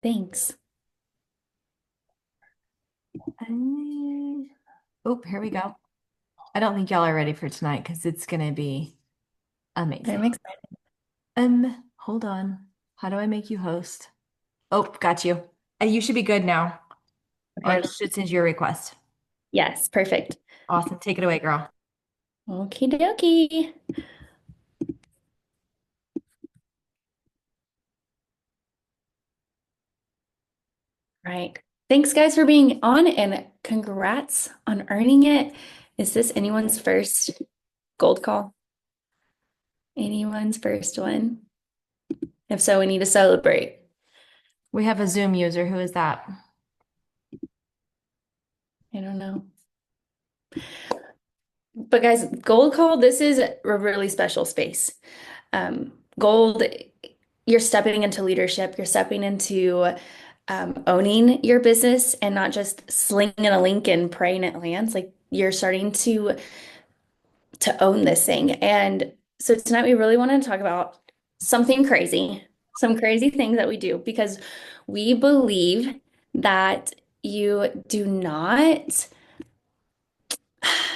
Thanks. Oh, here we go. I don't think y'all are ready for tonight because it's gonna be I'm amazing. excited. Hold on. How do I make you host? Oh, got you. You should be good now. Or Okay. should send you a request. Yes, perfect. Awesome. Take it away, girl. Okie dokie. Right. Thanks, guys, for being on and congrats on earning it. Is this anyone's first gold call? Anyone's first one? If so, we need to celebrate. We have a Zoom user. Who is that? I don't know. But guys, gold call, this is a really special space. Gold, you're stepping into leadership, you're stepping into owning your business and not just slinging a link and praying it lands. Like you're starting to own this thing. And so tonight we really want to talk about something crazy, some crazy things that we do because we believe that you do not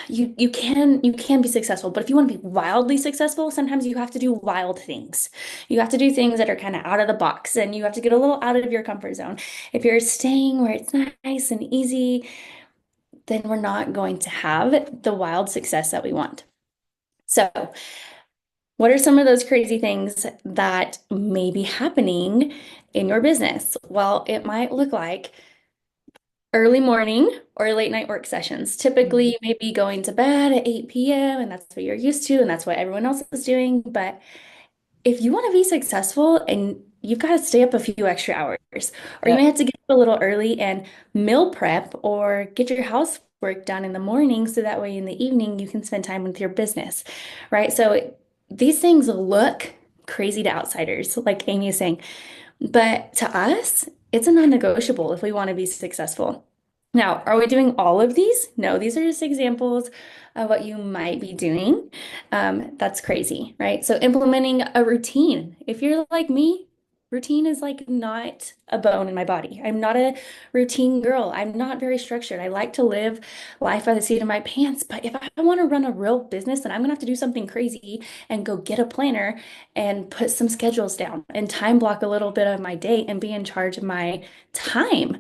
you can be successful, but if you want to be wildly successful, sometimes you have to do wild things. You have to do things that are kind of out of the box and you have to get a little out of your comfort zone. If you're staying where it's nice and easy, then we're not going to have the wild success that we want. So, what are some of those crazy things that may be happening in your business? Well, it might look like early morning or late night work sessions. Typically, you may be going to bed at 8 p.m., and that's what you're used to, and that's what everyone else is doing. But if you want to be successful and you've got to stay up a few extra hours, or you may Yep. have to get up a little early and meal prep or get your housework done in the morning so that way in the evening you can spend time with your business, right? So these things look crazy to outsiders, like Amy is saying, but to us, it's a non-negotiable if we want to be successful. Now, are we doing all of these? No, these are just examples of what you might be doing. That's crazy, right? So implementing a routine. If you're like me, routine is like not a bone in my body. I'm not a routine girl. I'm not very structured. I like to live life by the seat of my pants. But if I want to run a real business, then I'm gonna have to do something crazy and go get a planner and put some schedules down and time block a little bit of my day and be in charge of my time.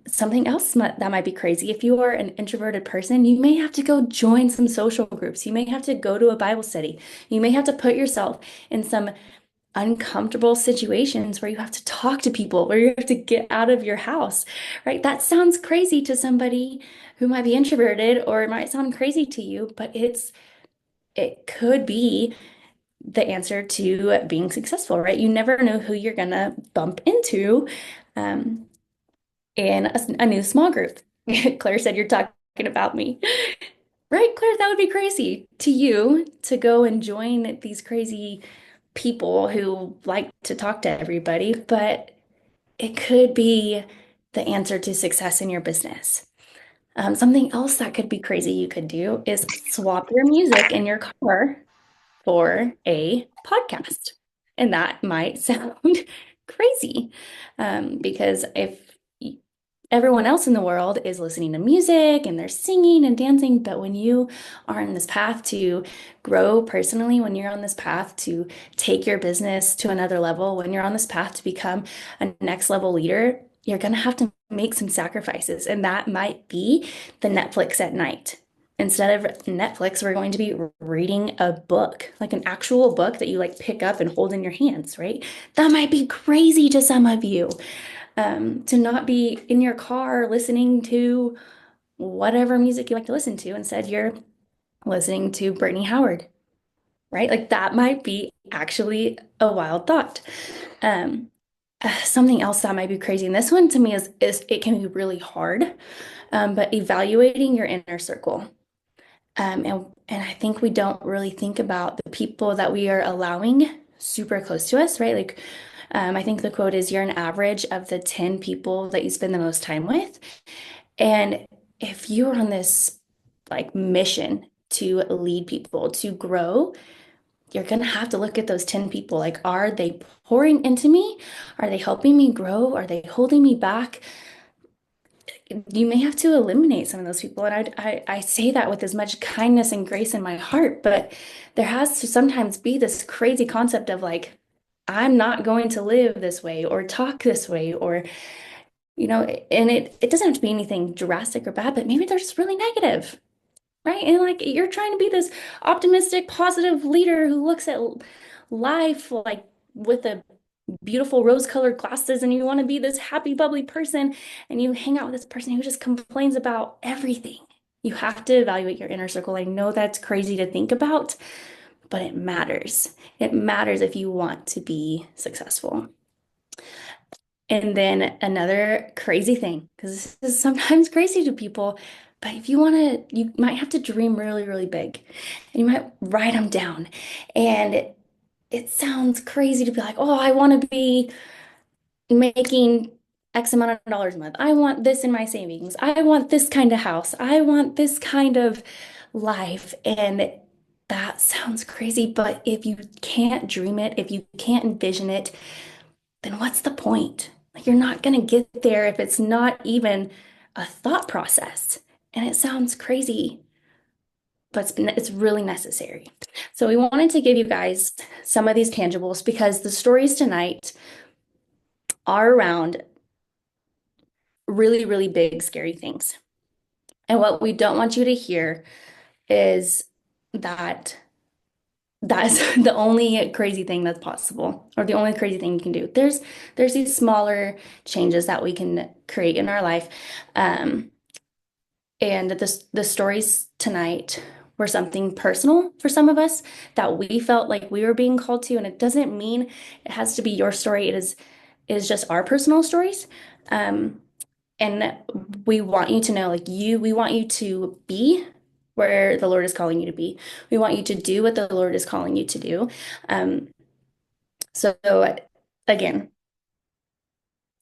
Something else that might be crazy. If you are an introverted person, you may have to go join some social groups. You may have to go to a Bible study. You may have to put yourself in some uncomfortable situations where you have to talk to people, where you have to get out of your house, right? That sounds crazy to somebody who might be introverted, or it might sound crazy to you, but it could be the answer to being successful, right? You never know who you're gonna bump into. Um, in a new small group. Claire said, "You're talking about me." Right, Claire, that would be crazy to you to go and join these crazy people who like to talk to everybody, but it could be the answer to success in your business. Something else that could be crazy you could do is swap your music in your car for a podcast. And that might sound crazy because if everyone else in the world is listening to music and they're singing and dancing, but when you are on this path to grow personally, when you're on this path to take your business to another level, when you're on this path to become a next level leader, you're going to have to make some sacrifices. And that might be the Netflix at night. Instead of Netflix, we're going to be reading a book, like an actual book that you like pick up and hold in your hands, right? That might be crazy to some of you to not be in your car listening to whatever music you like to listen to. Instead, you're listening to Brittany Howard, right? Like that might be actually a wild thought. Um, Something else that might be crazy, and this one to me is it can be really hard, but evaluating your inner circle. And I think we don't really think about the people that we are allowing super close to us, right? Like, I think the quote is, you're an average of the 10 people that you spend the most time with. And if you're on this like mission to lead people, to grow, you're going to have to look at those 10 people. Like, are they pouring into me? Are they helping me grow? Are they holding me back? You may have to eliminate some of those people. And I say that with as much kindness and grace in my heart, but there has to sometimes be this crazy concept of like, I'm not going to live this way or talk this way or, and it doesn't have to be anything drastic or bad, but maybe they're just really negative, right? And like you're trying to be this optimistic, positive leader who looks at life like with a beautiful rose-colored glasses and you want to be this happy, bubbly person and you hang out with this person who just complains about everything. You have to evaluate your inner circle. I know that's crazy to think about, but it matters. It matters if you want to be successful. And then another crazy thing, because this is sometimes crazy to people, but if you want to, you might have to dream really, really big and you might write them down. And it sounds crazy to be like, oh, I want to be making X amount of dollars a month. I want this in my savings. I want this kind of house. I want this kind of life. And that sounds crazy, but if you can't dream it, if you can't envision it, then what's the point? Like you're not going to get there if it's not even a thought process. And it sounds crazy, but it's really necessary. So we wanted to give you guys some of these tangibles because the stories tonight are around really, really big, scary things. And what we don't want you to hear is that that's the only crazy thing that's possible, or the only crazy thing you can do. There's these smaller changes that we can create in our life. And the stories tonight were something personal for some of us that we felt like we were being called to. And it doesn't mean it has to be your story. It is just our personal stories. Um, And we want you to know, like we want you to be where the Lord is calling you to be. We want you to do what the Lord is calling you to do. Um, so again,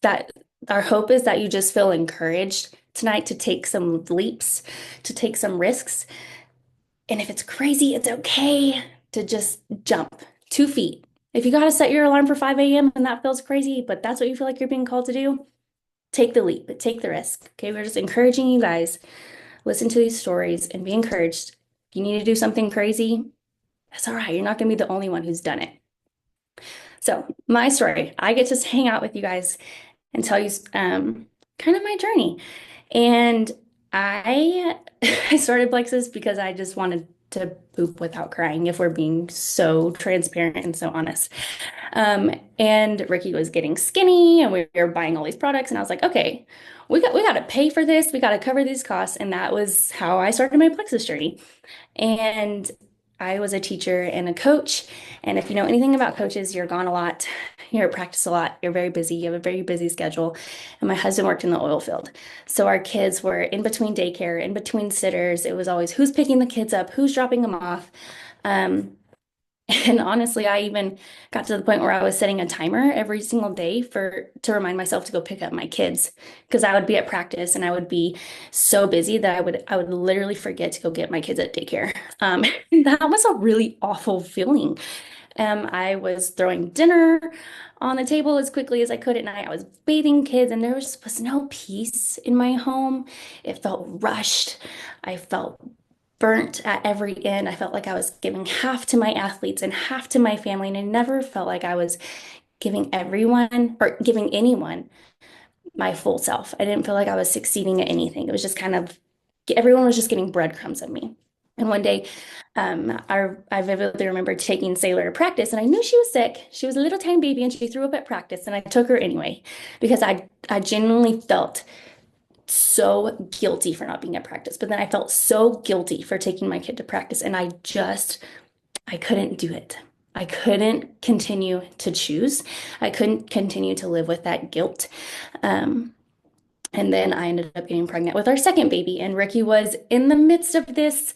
that our hope is that you just feel encouraged tonight to take some leaps, to take some risks. And if it's crazy, it's okay to just jump 2 feet. If you got to set your alarm for 5 a.m. and that feels crazy, but that's what you feel like you're being called to do, take the leap, but take the risk. Okay, we're just encouraging you guys. Listen to these stories and be encouraged. If you need to do something crazy, that's all right. You're not going to be the only one who's done it. So, my story, I get to hang out with you guys and tell you kind of my journey. And I I started Plexus because I just wanted to poop without crying, if we're being so transparent and so honest. And Ricky was getting skinny and we were buying all these products and I was like, okay, we got to pay for this. We got to cover these costs. And that was how I started my Plexus journey. And I was a teacher and a coach. And if you know anything about coaches, you're gone a lot. You're at practice a lot. You're very busy. You have a very busy schedule. And my husband worked in the oil field. So our kids were in between daycare, in between sitters. It was always who's picking the kids up, who's dropping them off. Um, and honestly, I even got to the point where I was setting a timer every single day to remind myself to go pick up my kids because I would be at practice and I would be so busy that I would literally forget to go get my kids at daycare. That was a really awful feeling. I was throwing dinner on the table as quickly as I could at night. I was bathing kids, and there was no peace in my home. It felt rushed. I felt burnt at every end. I felt like I was giving half to my athletes and half to my family, and I never felt like I was giving everyone or giving anyone my full self. I didn't feel like I was succeeding at anything. It was just kind of everyone was just getting breadcrumbs of me. And one day, I vividly remember taking Sailor to practice, and I knew she was sick. She was a little tiny baby, and she threw up at practice, and I took her anyway because I genuinely felt so guilty for not being at practice. But then I felt so guilty for taking my kid to practice, and I couldn't do it. I couldn't continue to choose. I couldn't continue to live with that guilt. Um, and then I ended up getting pregnant with our second baby, and Ricky was in the midst of this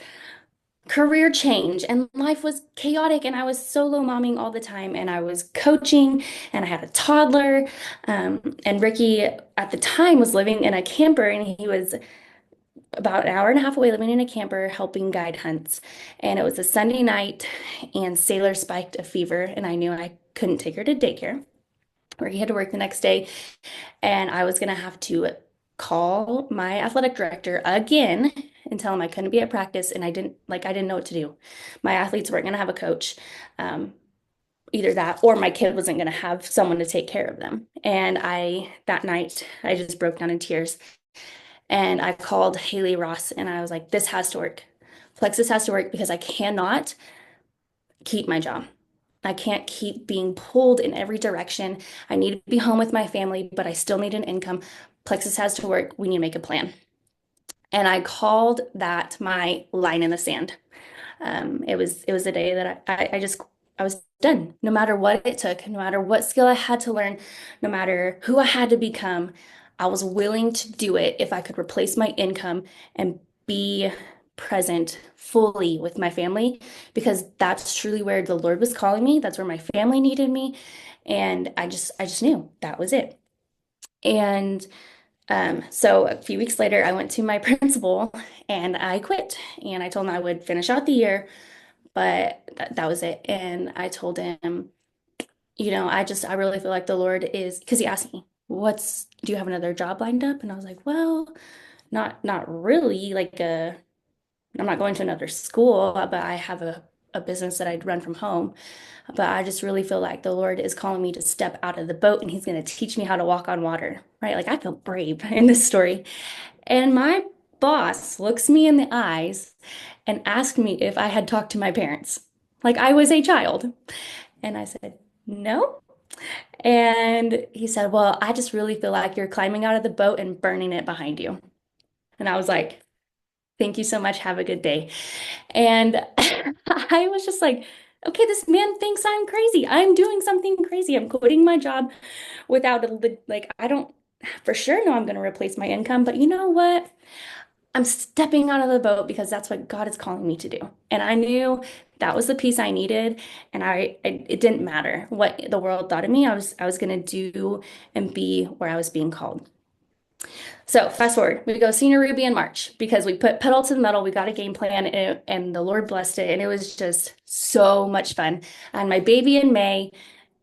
career change, and life was chaotic, and I was solo momming all the time, and I was coaching, and I had a toddler. And Ricky at the time was living in a camper, and he was about an hour and a half away living in a camper helping guide hunts. And it was a Sunday night and Sailor spiked a fever and I knew I couldn't take her to daycare or he had to work the next day and I was gonna have to call my athletic director again and tell him I couldn't be at practice and I didn't know what to do. My athletes weren't gonna have a coach. Either that or my kid wasn't going to have someone to take care of them. And that night, I just broke down in tears. And I called Haley Ross and I was like, this has to work. Plexus has to work because I cannot keep my job. I can't keep being pulled in every direction. I need to be home with my family, but I still need an income. Plexus has to work. We need to make a plan. And I called that my line in the sand. It was a day that I was done. No matter what it took, no matter what skill I had to learn, no matter who I had to become, I was willing to do it if I could replace my income and be present fully with my family because that's truly where the Lord was calling me. That's where my family needed me. And I just knew that was it. And so a few weeks later, I went to my principal and I quit. And I told him I would finish out the year, but that was it. And I told him, I really feel like the Lord is, because he asked me, do you have another job lined up? And I was like, well, not really. I'm not going to another school, but I have a business that I'd run from home. But I just really feel like the Lord is calling me to step out of the boat and he's going to teach me how to walk on water, right? Like I feel brave in this story. And my boss looks me in the eyes and asked me if I had talked to my parents, like I was a child. And I said, no. And he said, well, I just really feel like you're climbing out of the boat and burning it behind you. And I was like, thank you so much. Have a good day. And I was just like, okay, this man thinks I'm crazy. I'm doing something crazy. I'm quitting my job without I don't for sure know I'm going to replace my income, but you know what? I'm stepping out of the boat because that's what God is calling me to do. And I knew that was the piece I needed. And it didn't matter what the world thought of me. I was going to do and be where I was being called. So fast forward, we go Senior Ruby in March because we put pedal to the metal. We got a game plan and the Lord blessed it. And it was just so much fun. I had my baby in May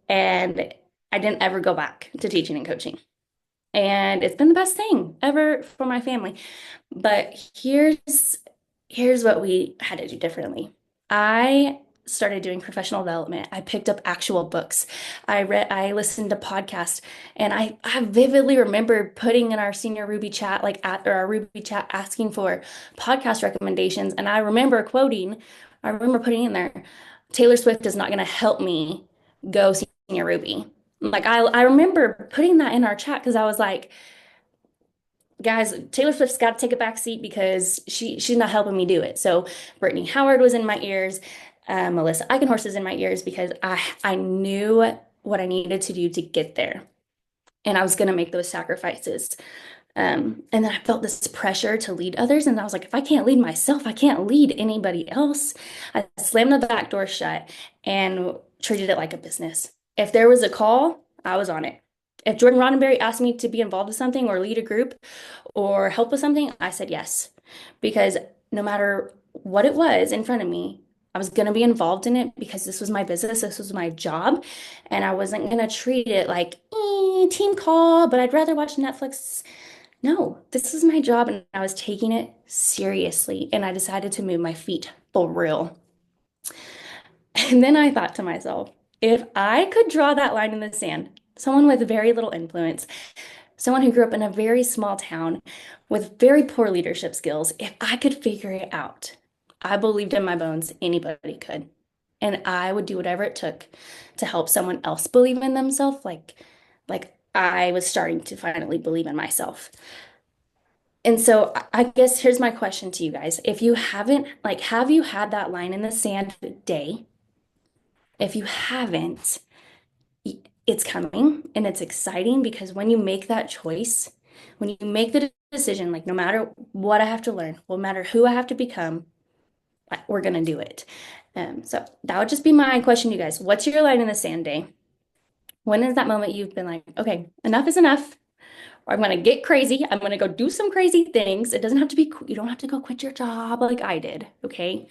and I didn't ever go back to teaching and coaching. And it's been the best thing ever for my family. But here's what we had to do differently. I started doing professional development. I picked up actual books. I listened to podcasts, and I vividly remember putting in our senior Ruby chat, or our Ruby chat, asking for podcast recommendations. And I remember putting in there, Taylor Swift is not going to help me go senior Ruby. Like I remember putting that in our chat because I was like, guys, Taylor Swift's got to take a back seat because she's not helping me do it. So Brittany Howard was in my ears, Melissa Eichenhorst is in my ears because I knew what I needed to do to get there, and I was going to make those sacrifices. And then I felt this pressure to lead others, and I was like, if I can't lead myself, I can't lead anybody else. I slammed the back door shut and treated it like a business. If there was a call, I was on it. If Jordan Roddenberry asked me to be involved with something or lead a group or help with something, I said yes. Because no matter what it was in front of me, I was going to be involved in it because this was my business, this was my job, and I wasn't going to treat it like team call, but I'd rather watch Netflix. No, this is my job, and I was taking it seriously, and I decided to move my feet for real. And then I thought to myself, if I could draw that line in the sand, someone with very little influence, someone who grew up in a very small town with very poor leadership skills, if I could figure it out, I believed in my bones anybody could. And I would do whatever it took to help someone else believe in themselves, like I was starting to finally believe in myself. And so I guess here's my question to you guys. If you haven't, have you had that line in the sand day? If you haven't, it's coming and it's exciting because when you make that choice, when you make the decision, like no matter what I have to learn, no matter who I have to become, we're going to do it. So that would just be my question to you guys. What's your line in the sand day? When is that moment you've been like, okay, enough is enough? or I'm going to get crazy. I'm going to go do some crazy things. It doesn't have to be, you don't have to go quit your job like I did. Okay.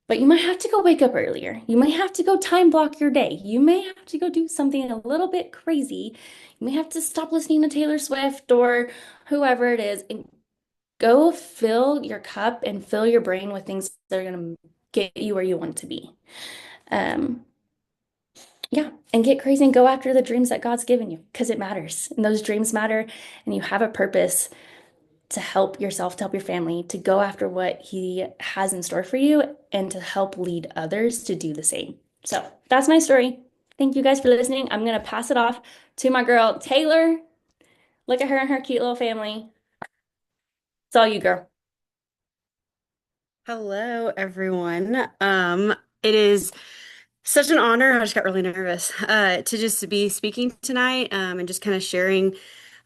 But you might have to go wake up earlier. You might have to go time block your day. You may have to go do something a little bit crazy. You may have to stop listening to Taylor Swift or whoever it is and go fill your cup and fill your brain with things that are going to get you where you want to be. Um, yeah, and get crazy and go after the dreams that God's given you because it matters. And those dreams matter, and you have a purpose to help yourself, to help your family, to go after what He has in store for you, and to help lead others to do the same. So that's my story. Thank you guys for listening. I'm going to pass it off to my girl, Taylor. Look at her and her cute little family. It's all you, girl. Hello, everyone. It is such an honor. I just got really nervous to just be speaking tonight and just kind of sharing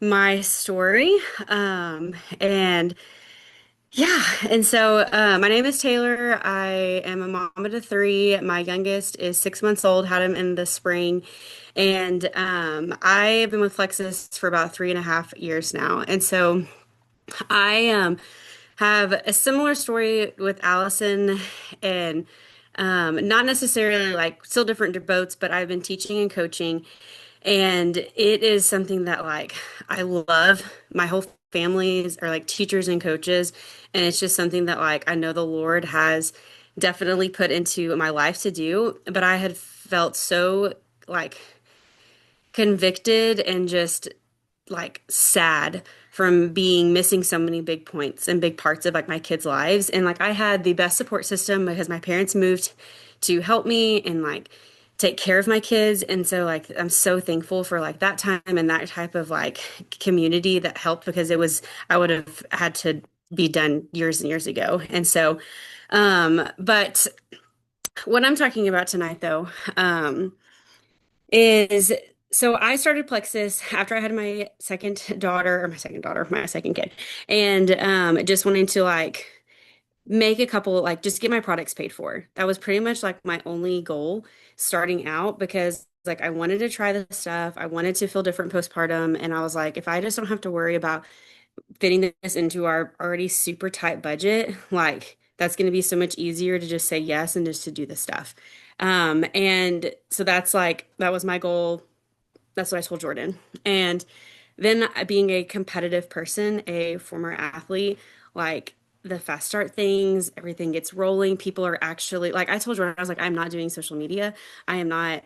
my story. And yeah, and so my name is Taylor. I am a mom of three. My youngest is 6 months old, had him in the spring. And I have been with Plexus for about 3.5 years now. And so I have a similar story with Allison and not necessarily like still different boats, but I've been teaching and coaching, and it is something that like I love. My whole families are like teachers and coaches, and it's just something that like I know the Lord has definitely put into my life to do, but I had felt so like convicted and just like sad from being missing so many big points and big parts of like my kids' lives. And like I had the best support system because my parents moved to help me and like take care of my kids. And so like I'm so thankful for like that time and that type of like community that helped because it was I would have had to be done years and years ago. And so but what I'm talking about tonight though, is so I started Plexus after I had my second daughter, or my second kid, and just wanting to like make a couple, like just get my products paid for. That was pretty much like my only goal starting out because like I wanted to try this stuff. I wanted to feel different postpartum, and I was like, if I just don't have to worry about fitting this into our already super tight budget, like that's going to be so much easier to just say yes and just to do the stuff. And so that's like, that was my goal. That's what I told Jordan. And then being a competitive person, a former athlete, like the fast start things, everything gets rolling. People are actually, like I told Jordan, I was like, I'm not doing social media. I am not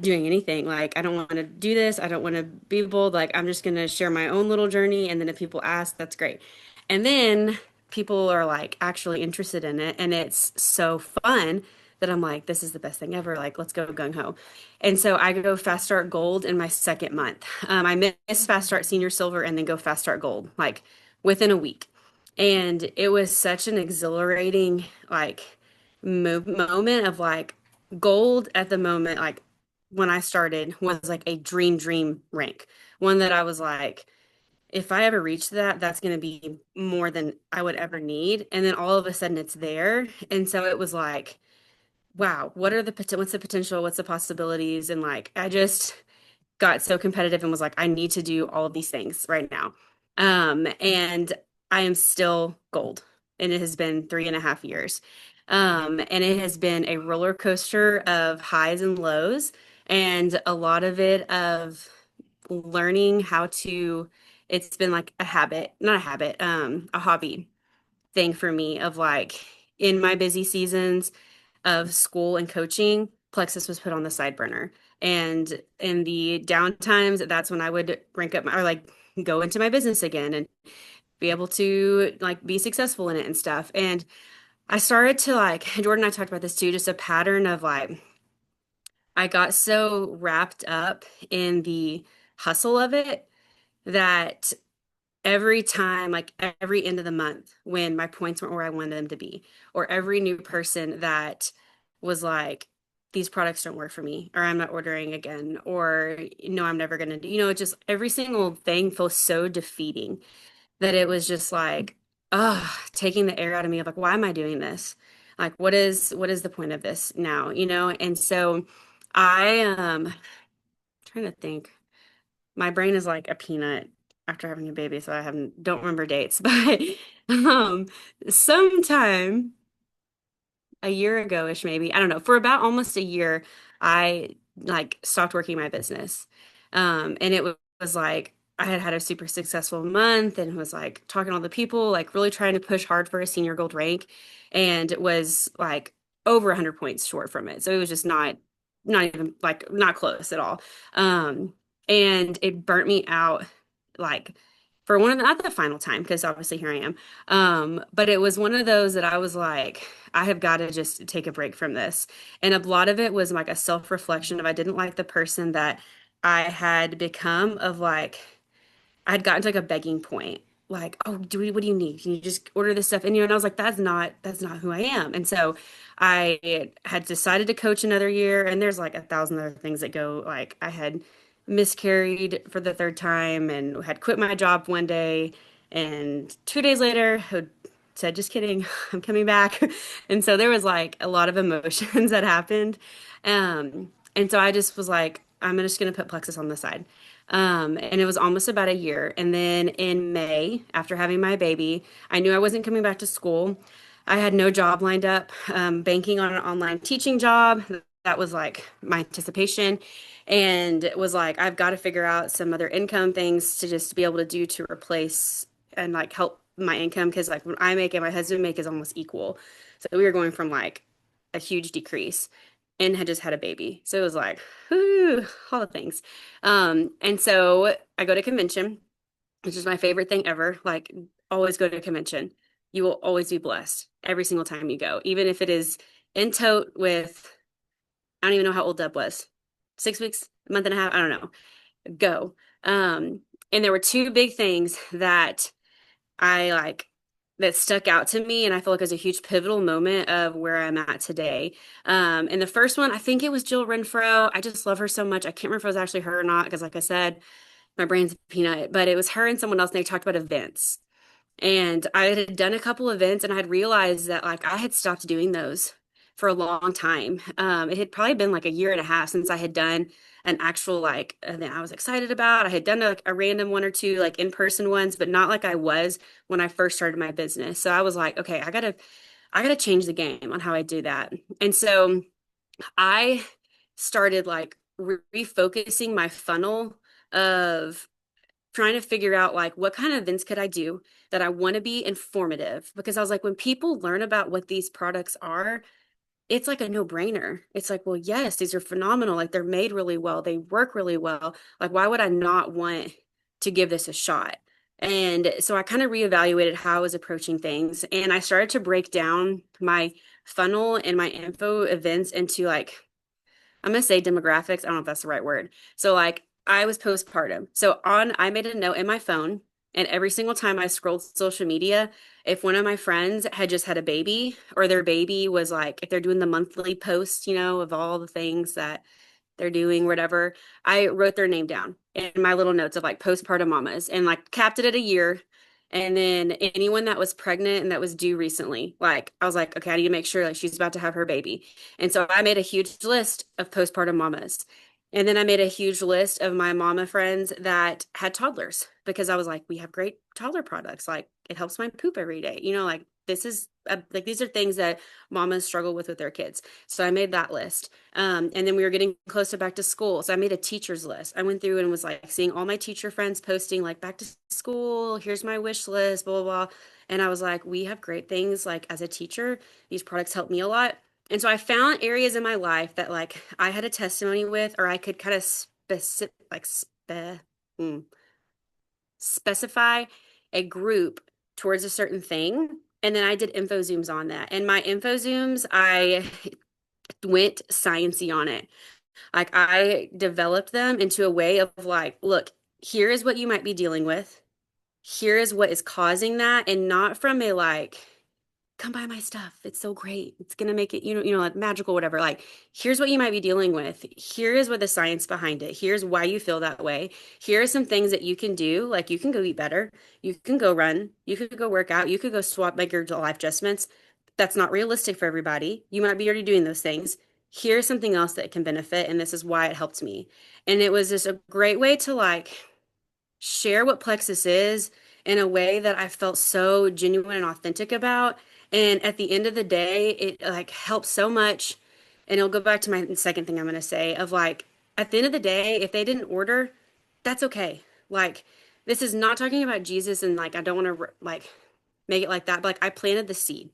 doing anything. Like, I don't want to do this. I don't want to be bold. Like, I'm just going to share my own little journey. And then if people ask, that's great. And then people are like actually interested in it. And it's so fun that I'm like, this is the best thing ever. Like, let's go gung ho. And so I go fast start gold in my second month. I miss fast start senior silver and then go fast start gold, like within a week. And it was such an exhilarating, like, moment of like gold at the moment, like when I started was like a dream rank. One that I was like, if I ever reach that, that's going to be more than I would ever need. And then all of a sudden it's there. And so it was like, wow, what's the potential? What's the possibilities? And like, I just got so competitive and was like, I need to do all of these things right now. And I am still gold, and it has been 3.5 years. And it has been a roller coaster of highs and lows, and a lot of it of learning how to, it's been like a habit, not a habit, a hobby thing for me of like in my busy seasons of school and coaching, Plexus was put on the side burner. And in the down times, that's when I would rank up my, or like go into my business again and be able to like be successful in it and stuff. And I started to like, Jordan and I talked about this too, just a pattern of like, I got so wrapped up in the hustle of it that every time, like every end of the month, when my points weren't where I wanted them to be, or every new person that was like, these products don't work for me, or I'm not ordering again, or no, I'm never gonna do, just every single thing feels so defeating that it was just like, taking the air out of me of like, why am I doing this? Like, what is the point of this now? And so I trying to think. my brain is like a peanut after having a baby, so I haven't don't remember dates, but um sometime a year ago-ish maybe, I don't know, for about almost a year, I like stopped working my business. And it was like I had had a super successful month and was like talking to all the people, like really trying to push hard for a senior gold rank, and was like over 100 points short from it. So it was just not even like not close at all. Um, and it burnt me out like for one of the, not the final time, because obviously here I am. But it was one of those that I was like, I have got to just take a break from this. And a lot of it was like a self-reflection of I didn't like the person that I had become of like I had gotten to like a begging point. Like, oh, what do you need? Can you just order this stuff? And I was like, that's not who I am. And so I had decided to coach another year, and there's like 1,000 other things that go like I had miscarried for the third time and had quit my job one day, and 2 days later had said, just kidding, I'm coming back. And so there was like a lot of emotions that happened. And so I just was like, I'm just gonna put Plexus on the side. And it was almost about a year. And then in May, after having my baby, I knew I wasn't coming back to school. I had no job lined up, banking on an online teaching job. That was like my anticipation. And it was like, I've got to figure out some other income things to just be able to do to replace and like help my income. Cause like what I make and my husband make is almost equal. So we were going from like a huge decrease and had just had a baby. So it was like, whoo, all the things. And so I go to convention, which is my favorite thing ever. Like, always go to a convention. You will always be blessed every single time you go, even if it is in tote with, I don't even know how old Deb was, 6 weeks, a month and a half, I don't know. Go. And there were two big things that I like that stuck out to me, and I feel like it was a huge pivotal moment of where I'm at today. And the first one, I think it was Jill Renfro. I just love her so much. I can't remember if it was actually her or not, because like I said, my brain's a peanut, but it was her and someone else, and they talked about events. And I had done a couple events, and I had realized that like I had stopped doing those for a long time. It had probably been like a year and a half since I had done an actual like event I was excited about. I had done like a random one or two like in-person ones, but not like I was when I first started my business. So I was like, okay, I gotta change the game on how I do that. And so I started like refocusing my funnel of trying to figure out like what kind of events could I do that I want to be informative, because I was like, when people learn about what these products are, it's like a no-brainer. It's like, well, yes, these are phenomenal. Like they're made really well. They work really well. Like, why would I not want to give this a shot? And so I kind of reevaluated how I was approaching things. And I started to break down my funnel and my info events into like, I'm gonna say demographics. I don't know if that's the right word. So like I was postpartum. So I made a note in my phone, and every single time I scrolled social media, if one of my friends had just had a baby, or their baby was like, if they're doing the monthly post, of all the things that they're doing, whatever, I wrote their name down in my little notes of like postpartum mamas, and like capped it at a year. And then anyone that was pregnant and that was due recently, like I was like, okay, I need to make sure like she's about to have her baby. And so I made a huge list of postpartum mamas. And then I made a huge list of my mama friends that had toddlers, because I was like, we have great toddler products. Like it helps my poop every day. Like this is like these are things that mamas struggle with their kids. So I made that list. And then we were getting close to back to school. So I made a teacher's list. I went through and was like seeing all my teacher friends posting like back to school, here's my wish list, blah, blah, blah. And I was like, we have great things. Like as a teacher, these products help me a lot. And so I found areas in my life that like I had a testimony with, or I could kind of hmm, specify a group towards a certain thing. And then I did info zooms on that. And my info zooms, I went sciencey on it. Like I developed them into a way of like, look, here is what you might be dealing with. Here is what is causing that. And not from a like, come buy my stuff. It's so great. It's gonna make it, like magical, whatever. Like, here's what you might be dealing with. Here is what the science behind it. Here's why you feel that way. Here are some things that you can do. Like you can go eat better. You can go run. You could go work out. You could go swap like your life adjustments. That's not realistic for everybody. You might be already doing those things. Here's something else that can benefit, and this is why it helped me. And it was just a great way to like share what Plexus is in a way that I felt so genuine and authentic about. And at the end of the day, it like helps so much. And it'll go back to my second thing I'm going to say of like, at the end of the day, if they didn't order, that's okay. Like, this is not talking about Jesus and like, I don't want to like make it like that, but like, I planted the seed.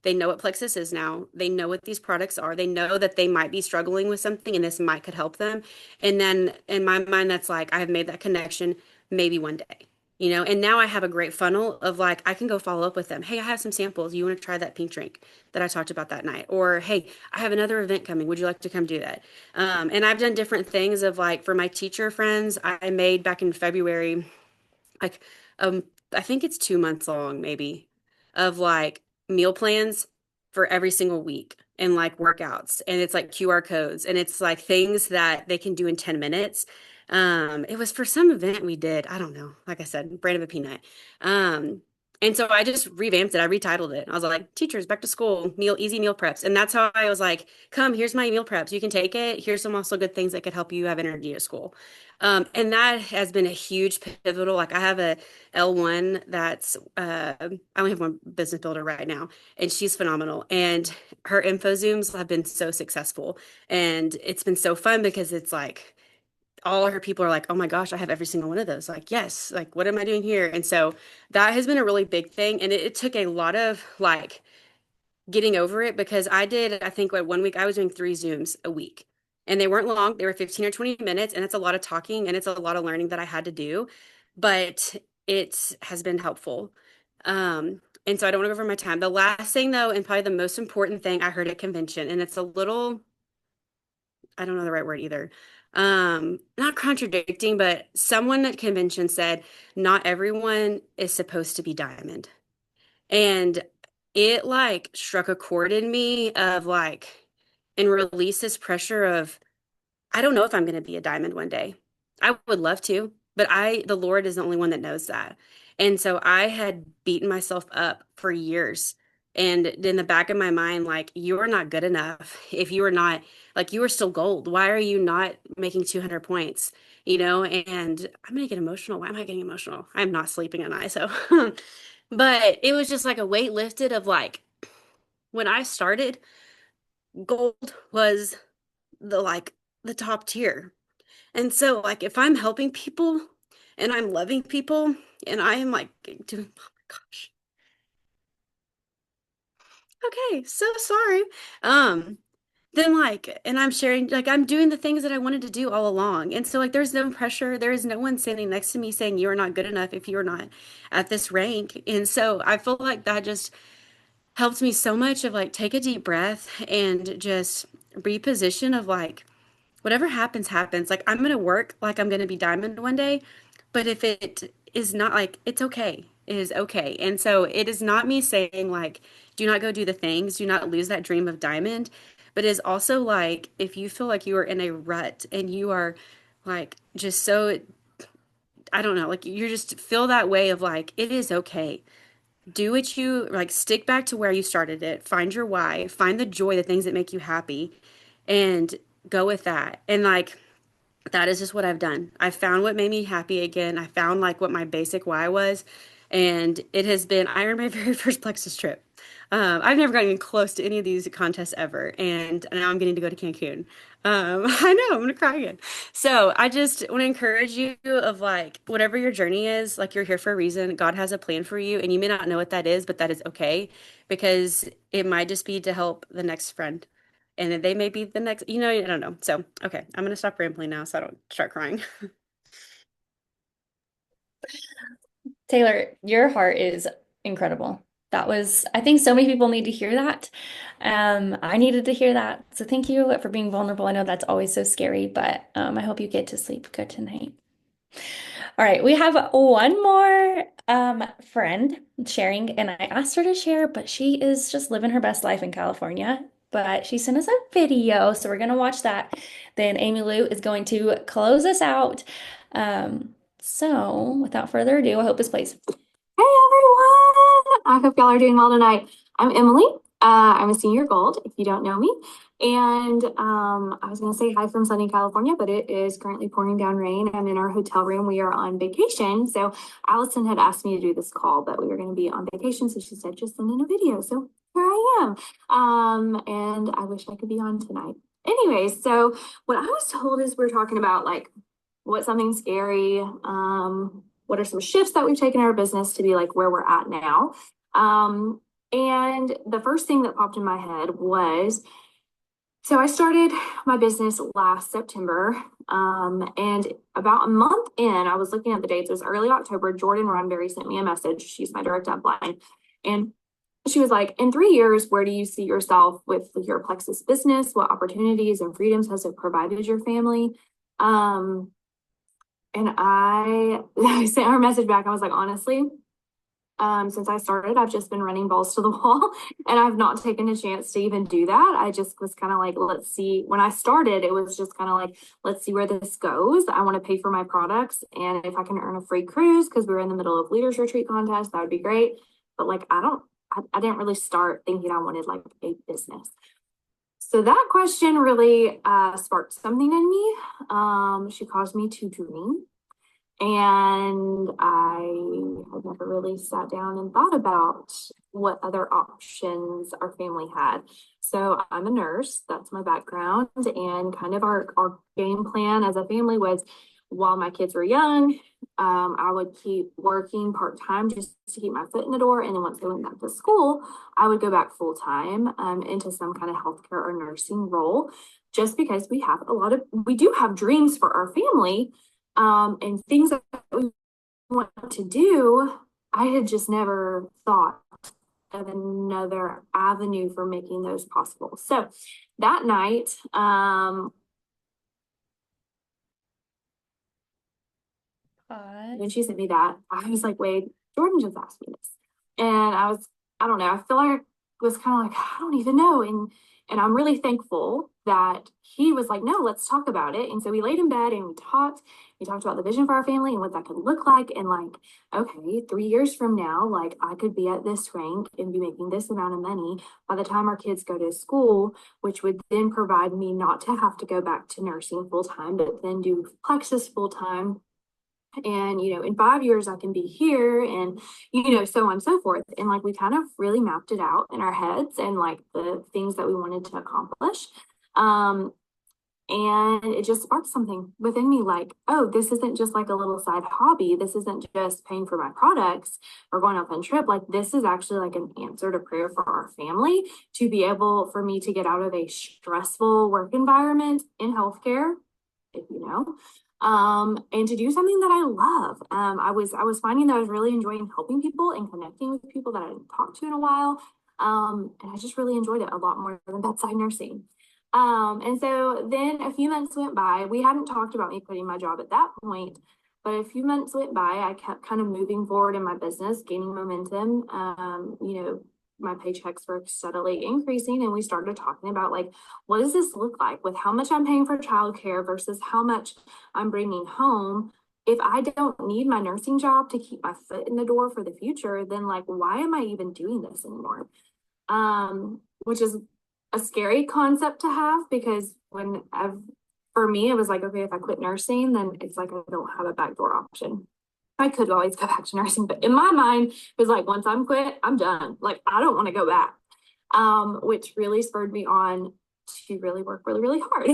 They know what Plexus is now. They know what these products are. They know that they might be struggling with something and this might could help them. And then in my mind, that's like, I have made that connection maybe one day, you know? And now I have a great funnel of like, I can go follow up with them. Hey, I have some samples. You want to try that pink drink that I talked about that night? Or, hey, I have another event coming. Would you like to come do that? And I've done different things of like, for my teacher friends, I made back in February, like, I think it's 2 months long, maybe, of like meal plans for every single week and like workouts. And it's like QR codes and it's like things that they can do in 10 minutes. It was for some event we did. I don't know. Like I said, Brand of a Peanut. Um, and so I just revamped it. I retitled it. I was like, teachers back to school, easy meal preps. And that's how I was like, come, here's my meal preps. You can take it. Here's some also good things that could help you have energy at school. And that has been a huge pivotal. Like I have a L1 that's I only have one business builder right now, and she's phenomenal. And her info Zooms have been so successful. And it's been so fun because it's like all her people are like, oh my gosh, I have every single one of those. Like, yes, like what am I doing here? And so that has been a really big thing. And it took a lot of like getting over it because I did, I think, what 1 week I was doing 3 Zooms a week. And they weren't long, they were 15 or 20 minutes. And it's a lot of talking and it's a lot of learning that I had to do, but it has been helpful. And so I don't want to go over my time. The last thing, though, and probably the most important thing I heard at convention, and it's a little, I don't know the right word either. Not contradicting, but someone at convention said, not everyone is supposed to be diamond. And it like struck a chord in me of like, and release this pressure of, I don't know if I'm going to be a diamond one day. I would love to, but the Lord is the only one that knows that. And so I had beaten myself up for years. And in the back of my mind, like, you are not good enough. If you are not, like, you are still gold. Why are you not making 200 points? You know, and I'm going to get emotional. Why am I getting emotional? I'm not sleeping at night. So, but it was just like a weight lifted of like, when I started, gold was the top tier. And so, like, if I'm helping people and I'm loving people and I am like doing, oh my gosh, okay, so sorry. Then like, and I'm sharing, like, I'm doing the things that I wanted to do all along. And so, like, there's no pressure. There is no one standing next to me saying you're not good enough if you're not at this rank. And so I feel like that just helped me so much of like, take a deep breath and just reposition of like, whatever happens, happens. Like I'm gonna work like I'm gonna be diamond one day, but if it is not like it's okay. It is okay. And so it is not me saying like, do not go do the things, do not lose that dream of diamond. But it is also like if you feel like you are in a rut and you are like just so I don't know, like you just feel that way of like it is okay. Do what you like, stick back to where you started it, find your why, find the joy, the things that make you happy, and go with that. And like that is just what I've done. I found what made me happy again. I found like what my basic why was. And it has been, I earned my very first Plexus trip. I've never gotten close to any of these contests ever. And now I'm getting to go to Cancun. I know, I'm gonna cry again. So I just want to encourage you of like, whatever your journey is, like you're here for a reason. God has a plan for you, and you may not know what that is, but that is okay because it might just be to help the next friend and then they may be the next, I don't know. So, okay, I'm gonna stop rambling now so I don't start crying. Taylor, your heart is incredible. I think so many people need to hear that. I needed to hear that. So thank you for being vulnerable. I know that's always so scary, but I hope you get to sleep good tonight. All right, we have one more friend sharing, and I asked her to share, but she is just living her best life in California. But she sent us a video, so we're gonna watch that. Then Amy Lou is going to close us out. So without further ado, I hope this plays. Hey everyone! I hope y'all are doing well tonight. I'm Emily. I'm a senior gold, if you don't know me. And I was going to say hi from sunny California, but it is currently pouring down rain. I'm in our hotel room. We are on vacation. So Allison had asked me to do this call, but we were going to be on vacation. So she said, just send in a video. So here I am. And I wish I could be on tonight. Anyways, so what I was told is we're talking about like what's something scary. What are some shifts that we've taken in our business to be like where we're at now? And the first thing that popped in my head was, so I started my business last September, and about a month in, I was looking at the dates. It was early October. Jordan Ronberry sent me a message. She's my direct upline, and she was like, "In 3 years, where do you see yourself with your Plexus business? What opportunities and freedoms has it provided your family?" And I sent her a message back. I was like, honestly, since I started, I've just been running balls to the wall and I've not taken a chance to even do that. I just was kind of like, let's see. When I started, it was just kind of like, let's see where this goes. I want to pay for my products. And if I can earn a free cruise, because we were in the middle of Leaders Retreat contest, that would be great. But like, I didn't really start thinking I wanted like a business. So that question really sparked something in me. She caused me to dream. And I had never really sat down and thought about what other options our family had. So I'm a nurse, that's my background. And kind of our game plan as a family was while my kids were young, I would keep working part-time just to keep my foot in the door. And then once they went back to school, I would go back full-time into some kind of healthcare or nursing role, just because we do have dreams for our family. And things that we want to do, I had just never thought of another avenue for making those possible. So that night, when she sent me that, I was like, wait, Jordan just asked me this. And I don't know, I feel like I was kind of like, I don't even know. And I'm really thankful that he was like, no, let's talk about it. And so we laid in bed and we talked about the vision for our family and what that could look like. And like, okay, 3 years from now, like I could be at this rank and be making this amount of money by the time our kids go to school, which would then provide me not to have to go back to nursing full time, but then do Plexus full time. And, in 5 years, I can be here and, so on and so forth. And like, we kind of really mapped it out in our heads and like the things that we wanted to accomplish. And it just sparked something within me like, oh, this isn't just like a little side hobby. This isn't just paying for my products or going off on trip. Like, this is actually like an answer to prayer for our family to be able for me to get out of a stressful work environment in healthcare, if you know. And to do something that I love. I was finding that I was really enjoying helping people and connecting with people that I didn't talk to in a while. And I just really enjoyed it a lot more than bedside nursing. And so then a few months went by. We hadn't talked about me quitting my job at that point, but a few months went by. I kept kind of moving forward in my business, gaining momentum. My paychecks were steadily increasing, and we started talking about like, what does this look like with how much I'm paying for childcare versus how much I'm bringing home? If I don't need my nursing job to keep my foot in the door for the future, then like, why am I even doing this anymore? Which is a scary concept to have, because for me, it was like, okay, if I quit nursing, then it's like I don't have a backdoor option. I could always go back to nursing, but in my mind, it was like, once I'm quit, I'm done. Like, I don't want to go back, which really spurred me on to really work really, really hard.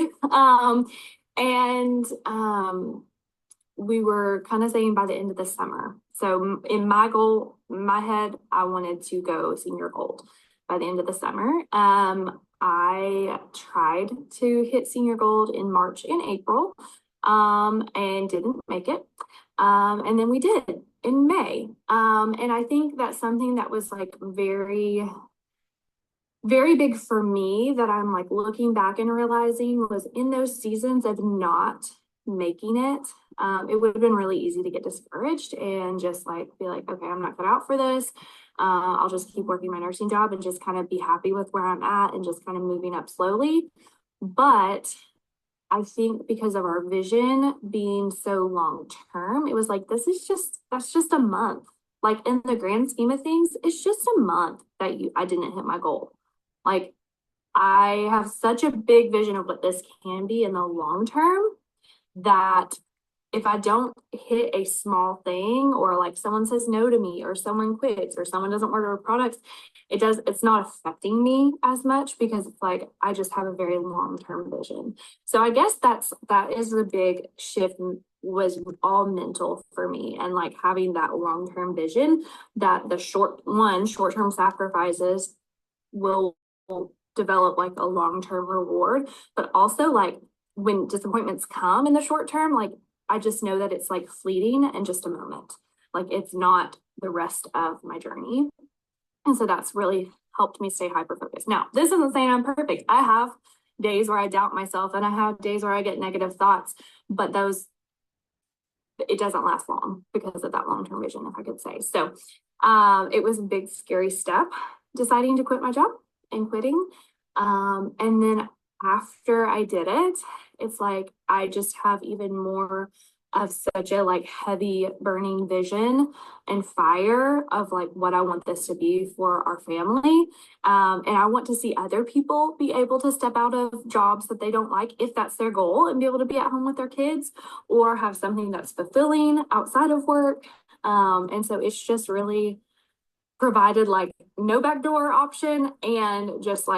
We were kind of saying by the end of the summer. So in my head, I wanted to go senior gold by the end of the summer. I tried to hit senior gold in March and April, and didn't make it. And then we did in May. And I think that's something that was like very, very big for me that I'm like looking back and realizing was in those seasons of not making it. It would have been really easy to get discouraged and just like be like, okay, I'm not cut out for this. I'll just keep working my nursing job and just kind of be happy with where I'm at and just kind of moving up slowly. But I think because of our vision being so long term, it was like, that's just a month. Like in the grand scheme of things, it's just a month that I didn't hit my goal. Like, I have such a big vision of what this can be in the long term that if I don't hit a small thing, or like someone says no to me, or someone quits, or someone doesn't order products, it's not affecting me as much, because it's like I just have a very long-term vision. So I guess that is the big shift, was all mental for me, and like having that long-term vision, that the short-term sacrifices will develop like a long-term reward, but also like when disappointments come in the short term, like I just know that it's like fleeting and just a moment. Like it's not the rest of my journey. And so that's really helped me stay hyper focused. Now, this isn't saying I'm perfect. I have days where I doubt myself, and I have days where I get negative thoughts, but it doesn't last long because of that long-term vision, if I could say. So it was a big, scary step deciding to quit my job and quitting. And then after I did it, it's like I just have even more of such a like heavy burning vision and fire of like what I want this to be for our family. And I want to see other people be able to step out of jobs that they don't like, if that's their goal, and be able to be at home with their kids, or have something that's fulfilling outside of work. And so it's just really provided like no backdoor option, and just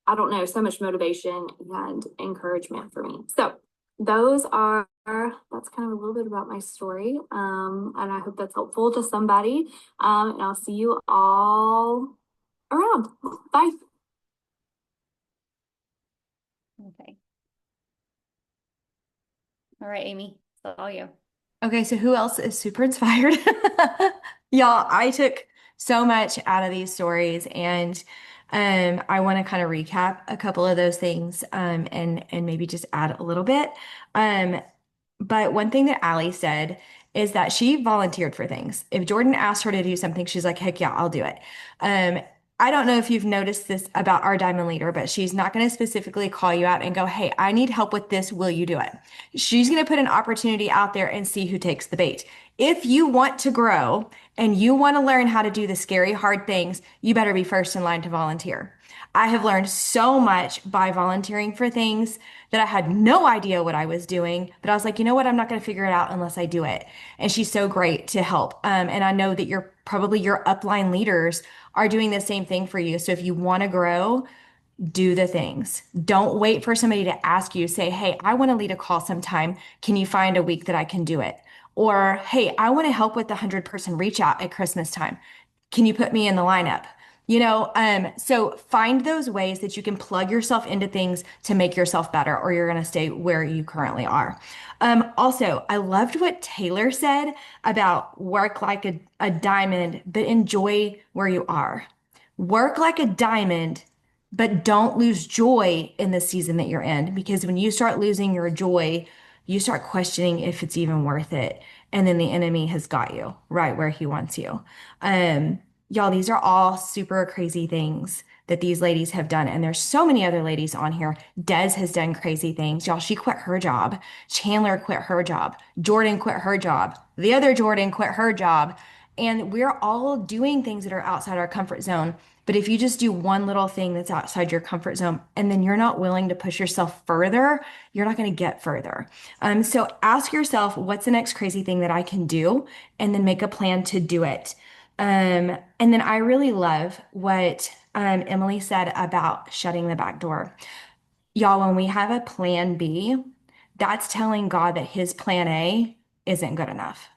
I don't know, so much motivation and encouragement for me. So that's kind of a little bit about my story. And I hope that's helpful to somebody. And I'll see you all around. Bye. Okay. All right, Amy, it's all you. Okay, so who else is super inspired? Y'all, I took so much out of these stories, and I want to kind of recap a couple of those things, and maybe just add a little bit. Um, but one thing that Allie said is that she volunteered for things. If Jordan asked her to do something, she's like, heck yeah, I'll do it. Um, I don't know if you've noticed this about our Diamond Leader, but she's not going to specifically call you out and go, hey, I need help with this. Will you do it? She's going to put an opportunity out there and see who takes the bait. If you want to grow and you want to learn how to do the scary, hard things, you better be first in line to volunteer. I have learned so much by volunteering for things that I had no idea what I was doing, but I was like, you know what? I'm not going to figure it out unless I do it. And she's so great to help. And I know that your upline leaders are doing the same thing for you. So if you want to grow, do the things. Don't wait for somebody to ask you, say, hey, I want to lead a call sometime. Can you find a week that I can do it? Or, hey, I want to help with the 100-person reach out at Christmas time. Can you put me in the lineup? So find those ways that you can plug yourself into things to make yourself better, or you're going to stay where you currently are. Also, I loved what Taylor said about work like a diamond, but enjoy where you are. Work like a diamond, but don't lose joy in the season that you're in, because when you start losing your joy, you start questioning if it's even worth it. And then the enemy has got you right where he wants you. Y'all, these are all super crazy things that these ladies have done. And there's so many other ladies on here. Des has done crazy things. Y'all, she quit her job. Chandler quit her job. Jordan quit her job. The other Jordan quit her job. And we're all doing things that are outside our comfort zone. But if you just do one little thing that's outside your comfort zone and then you're not willing to push yourself further, you're not going to get further. So ask yourself, what's the next crazy thing that I can do? And then make a plan to do it. And then I really love what Emily said about shutting the back door. Y'all, when we have a plan B, that's telling God that his plan A isn't good enough.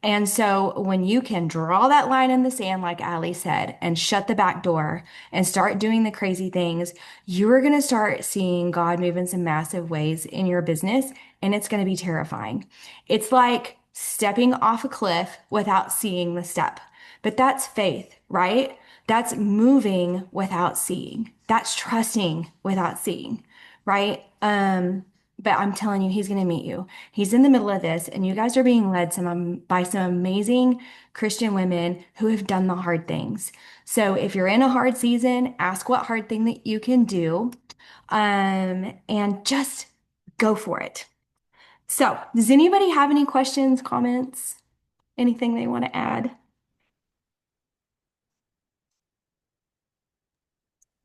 And so when you can draw that line in the sand, like Ali said, and shut the back door and start doing the crazy things, you are going to start seeing God move in some massive ways in your business, and it's going to be terrifying. It's like stepping off a cliff without seeing the step. But that's faith, right? That's moving without seeing. That's trusting without seeing, right? But I'm telling you, he's going to meet you. He's in the middle of this, and you guys are being led by some amazing Christian women who have done the hard things. So if you're in a hard season, ask what hard thing that you can do, and just go for it. So, does anybody have any questions, comments, anything they want to add?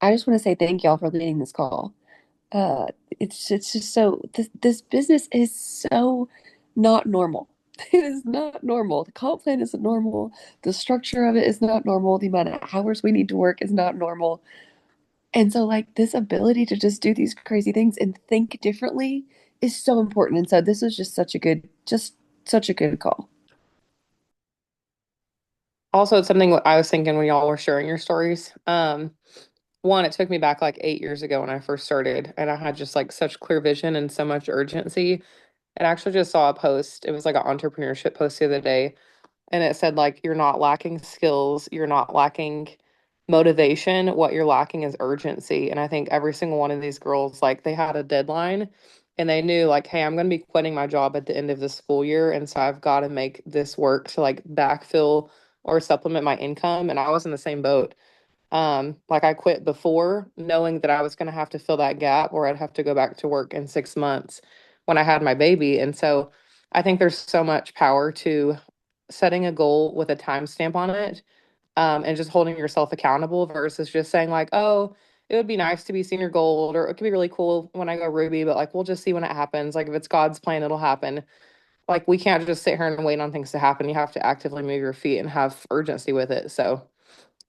I just want to say thank y'all for leading this call. Uh, it's just so this business is so not normal. It is not normal. The comp plan isn't normal. The structure of it is not normal. The amount of hours we need to work is not normal. And so like this ability to just do these crazy things and think differently is so important. And so this was just such a good call. Also, it's something what I was thinking when y'all were sharing your stories. One, it took me back like 8 years ago when I first started, and I had just like such clear vision and so much urgency. And I actually just saw a post. It was like an entrepreneurship post the other day, and it said like you're not lacking skills, you're not lacking motivation. What you're lacking is urgency. And I think every single one of these girls, like they had a deadline and they knew like, hey, I'm going to be quitting my job at the end of the school year. And so I've got to make this work to like backfill or supplement my income. And I was in the same boat. Like I quit before knowing that I was going to have to fill that gap or I'd have to go back to work in 6 months when I had my baby. And so I think there's so much power to setting a goal with a timestamp on it, and just holding yourself accountable versus just saying like, oh, it would be nice to be senior gold, or it could be really cool when I go Ruby, but like we'll just see when it happens. Like if it's God's plan, it'll happen. Like we can't just sit here and wait on things to happen. You have to actively move your feet and have urgency with it. So,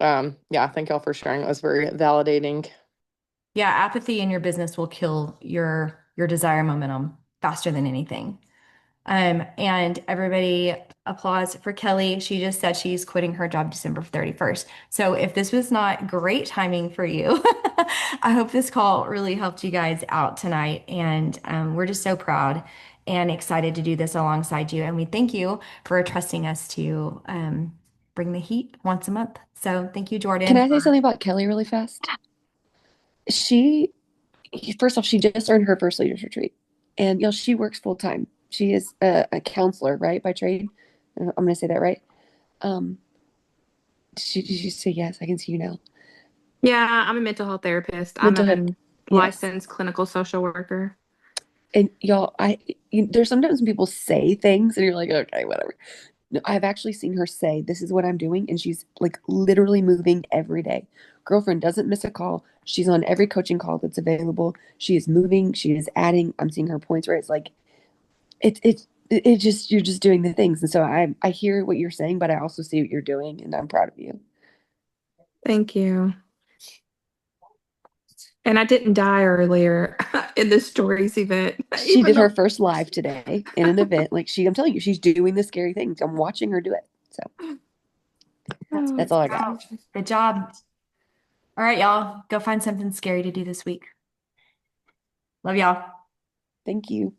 yeah, thank y'all for sharing. It was very validating. Yeah, apathy in your business will kill your desire momentum faster than anything. And everybody applause for Kelly. She just said she's quitting her job December 31st. So if this was not great timing for you, I hope this call really helped you guys out tonight. And we're just so proud and excited to do this alongside you. And we thank you for trusting us to bring the heat once a month. So thank you, Can Jordan. I say something about Kelly really fast? She, first off, she just earned her first leaders retreat, and she works full time. She is a counselor, right, by trade. I'm going to say that right. Um, did you say yes? I can see you now. Yeah, I'm a mental health therapist. I'm Mental health, a yes. licensed clinical social worker. And y'all, there's sometimes when people say things and you're like, okay, whatever. No, I've actually seen her say, this is what I'm doing. And she's like literally moving every day. Girlfriend doesn't miss a call. She's on every coaching call that's available. She is moving. She is adding. I'm seeing her points where it's like, it just, you're just doing the things. And so I hear what you're saying, but I also see what you're doing and I'm proud of you. Thank you. And I didn't die earlier in the stories event. She Even did her though first live today in an event. Like I'm telling you, she's doing the scary things. I'm watching her do it. So that's all I got. Good job. All right, y'all, go find something scary to do this week. Love y'all. Thank you.